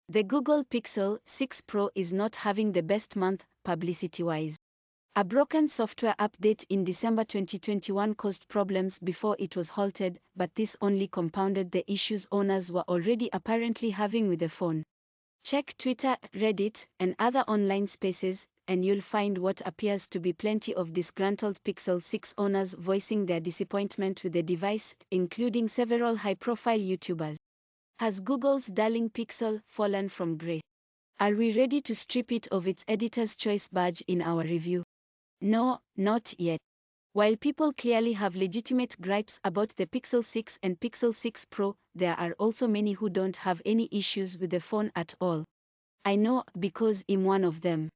The Google Pixel 6 Pro is not having the best month, publicity-wise. A broken software update in December 2021 caused problems before it was halted, but this only compounded the issues owners were already apparently having with the phone. Check Twitter, Reddit, and other online spaces, and you'll find what appears to be plenty of disgruntled Pixel 6 owners voicing their disappointment with the device, including several high-profile YouTubers. Has Google's darling Pixel fallen from grace? Are we ready to strip it of its Editor's Choice badge in our review? No, not yet. While people clearly have legitimate gripes about the Pixel 6 and Pixel 6 Pro, there are also many who don't have any issues with the phone at all. I know, because I'm one of them.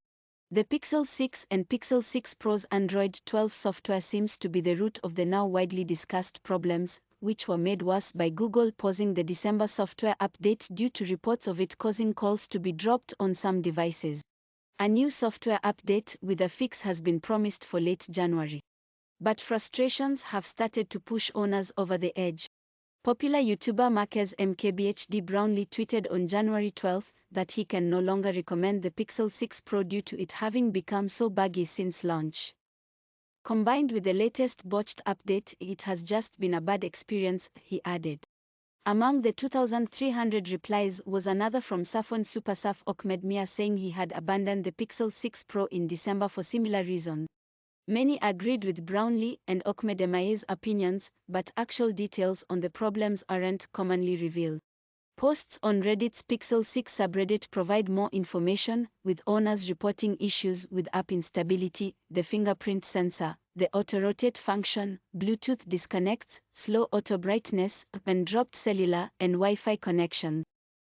The Pixel 6 and Pixel 6 Pro's Android 12 software seems to be the root of the now widely discussed problems, which were made worse by Google pausing the December software update due to reports of it causing calls to be dropped on some devices. A new software update with a fix has been promised for late January. But frustrations have started to push owners over the edge. Popular YouTuber Marques MKBHD Brownlee tweeted on January 12 that he can no longer recommend the Pixel 6 Pro due to it having become so buggy since launch. Combined with the latest botched update, it has just been a bad experience, he added. Among the 2,300 replies was another from Safwan Supersaf Ahmed Mia saying he had abandoned the Pixel 6 Pro in December for similar reasons. Many agreed with Brownlee and Ahmed Mia's opinions, but actual details on the problems aren't commonly revealed. Posts on Reddit's Pixel 6 subreddit provide more information, with owners reporting issues with app instability, the fingerprint sensor, the auto-rotate function, Bluetooth disconnects, slow auto brightness, and dropped cellular and Wi-Fi connections.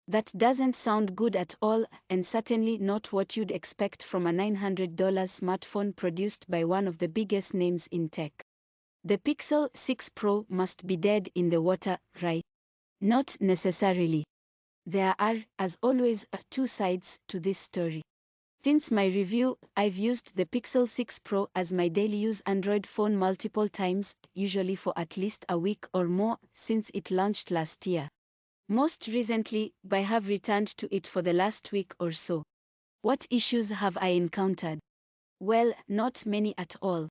That doesn't sound good at all, and certainly not what you'd expect from a $900 smartphone produced by one of the biggest names in tech. The Pixel 6 Pro must be dead in the water, right? Not necessarily. There are, as always, two sides to this story. Since my review, I've used the Pixel 6 Pro as my daily use Android phone multiple times, usually for at least a week or more, since it launched last year. Most recently, I have returned to it for the last week or so. What issues have I encountered? Well, not many at all.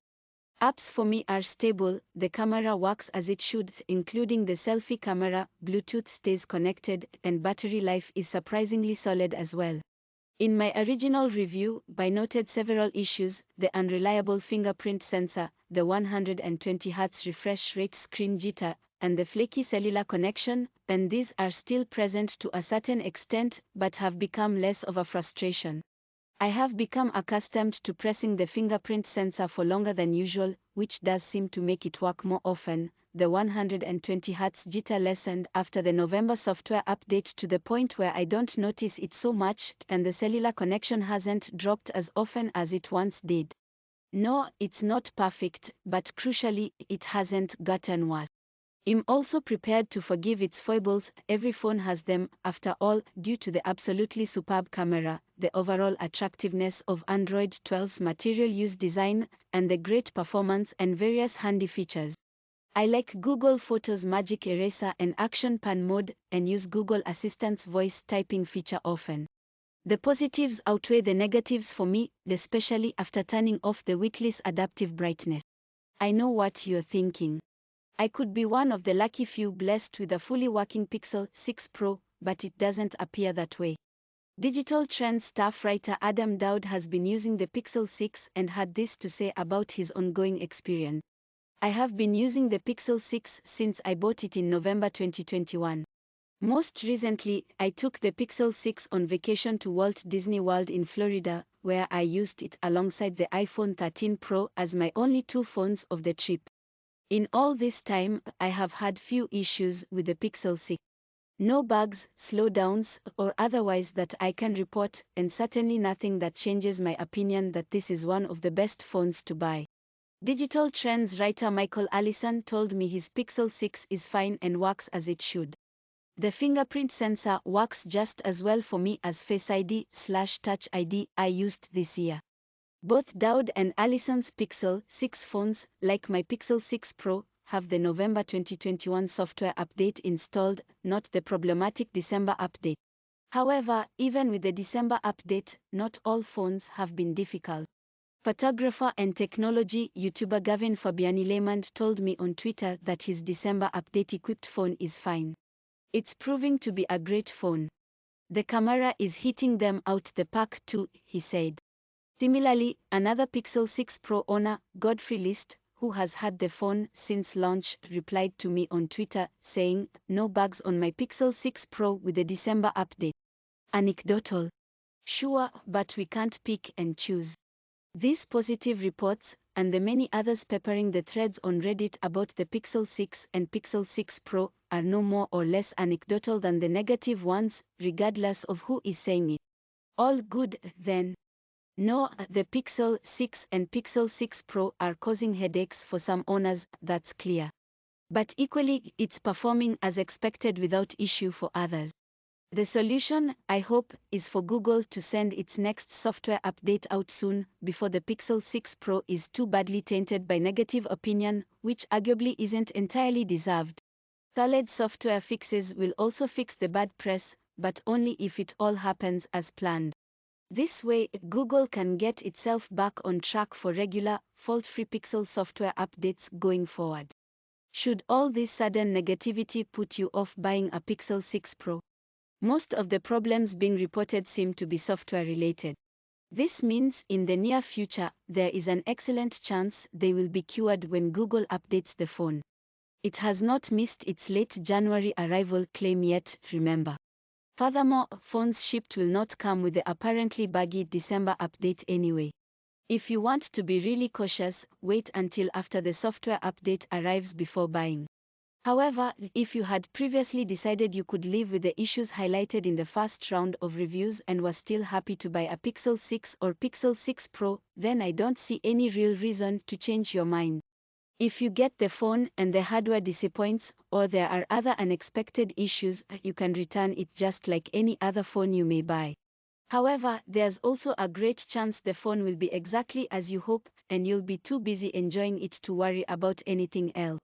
Apps for me are stable, the camera works as it should, including the selfie camera, Bluetooth stays connected, and battery life is surprisingly solid as well. In my original review, I noted several issues: the unreliable fingerprint sensor, the 120 Hz refresh rate screen jitter, and the flaky cellular connection, and these are still present to a certain extent, but have become less of a frustration. I have become accustomed to pressing the fingerprint sensor for longer than usual, which does seem to make it work more often. The 120 Hz jitter lessened after the November software update to the point where I don't notice it so much, and the cellular connection hasn't dropped as often as it once did. No, it's not perfect, but crucially, it hasn't gotten worse. I'm also prepared to forgive its foibles. Every phone has them, after all, due to the absolutely superb camera, the overall attractiveness of Android 12's material use design, and the great performance and various handy features. I like Google Photos Magic Eraser and Action Pan mode, and use Google Assistant's voice typing feature often. The positives outweigh the negatives for me, especially after turning off the witless adaptive brightness. I know what you're thinking. I could be one of the lucky few blessed with a fully working Pixel 6 Pro, but it doesn't appear that way. Digital Trends staff writer Adam Doud has been using the Pixel 6 and had this to say about his ongoing experience. I have been using the Pixel 6 since I bought it in November 2021. Most recently, I took the Pixel 6 on vacation to Walt Disney World in Florida, where I used it alongside the iPhone 13 Pro as my only two phones of the trip. In all this time, I have had few issues with the Pixel 6. No bugs, slowdowns, or otherwise that I can report, and certainly nothing that changes my opinion that this is one of the best phones to buy. Digital Trends writer Michael Allison told me his Pixel 6 is fine and works as it should. The fingerprint sensor works just as well for me as Face ID/Touch ID I used this year. Both Doud and Allison's Pixel 6 phones, like my Pixel 6 Pro, have the November 2021 software update installed, not the problematic December update. However, even with the December update, not all phones have been difficult. Photographer and technology YouTuber Gavin Fabiani-Lemond told me on Twitter that his December update-equipped phone is fine. It's proving to be a great phone. The camera is hitting them out the park too, he said. Similarly, another Pixel 6 Pro owner, Godfrey List, who has had the phone since launch, replied to me on Twitter, saying, "No bugs on my Pixel 6 Pro with the December update. Anecdotal. Sure, but we can't pick and choose." These positive reports, and the many others peppering the threads on Reddit about the Pixel 6 and Pixel 6 Pro, are no more or less anecdotal than the negative ones, regardless of who is saying it. All good, then. No, the Pixel 6 and Pixel 6 Pro are causing headaches for some owners, that's clear. But equally, it's performing as expected without issue for others. The solution, I hope, is for Google to send its next software update out soon, before the Pixel 6 Pro is too badly tainted by negative opinion, which arguably isn't entirely deserved. Solid software fixes will also fix the bad press, but only if it all happens as planned. This way, Google can get itself back on track for regular, fault-free Pixel software updates going forward. Should all this sudden negativity put you off buying a Pixel 6 Pro? Most of the problems being reported seem to be software-related. This means, in the near future, there is an excellent chance they will be cured when Google updates the phone. It has not missed its late January arrival claim yet, remember. Furthermore, phones shipped will not come with the apparently buggy December update anyway. If you want to be really cautious, wait until after the software update arrives before buying. However, if you had previously decided you could live with the issues highlighted in the first round of reviews and were still happy to buy a Pixel 6 or Pixel 6 Pro, then I don't see any real reason to change your mind. If you get the phone and the hardware disappoints, or there are other unexpected issues, you can return it just like any other phone you may buy. However, there's also a great chance the phone will be exactly as you hope, and you'll be too busy enjoying it to worry about anything else.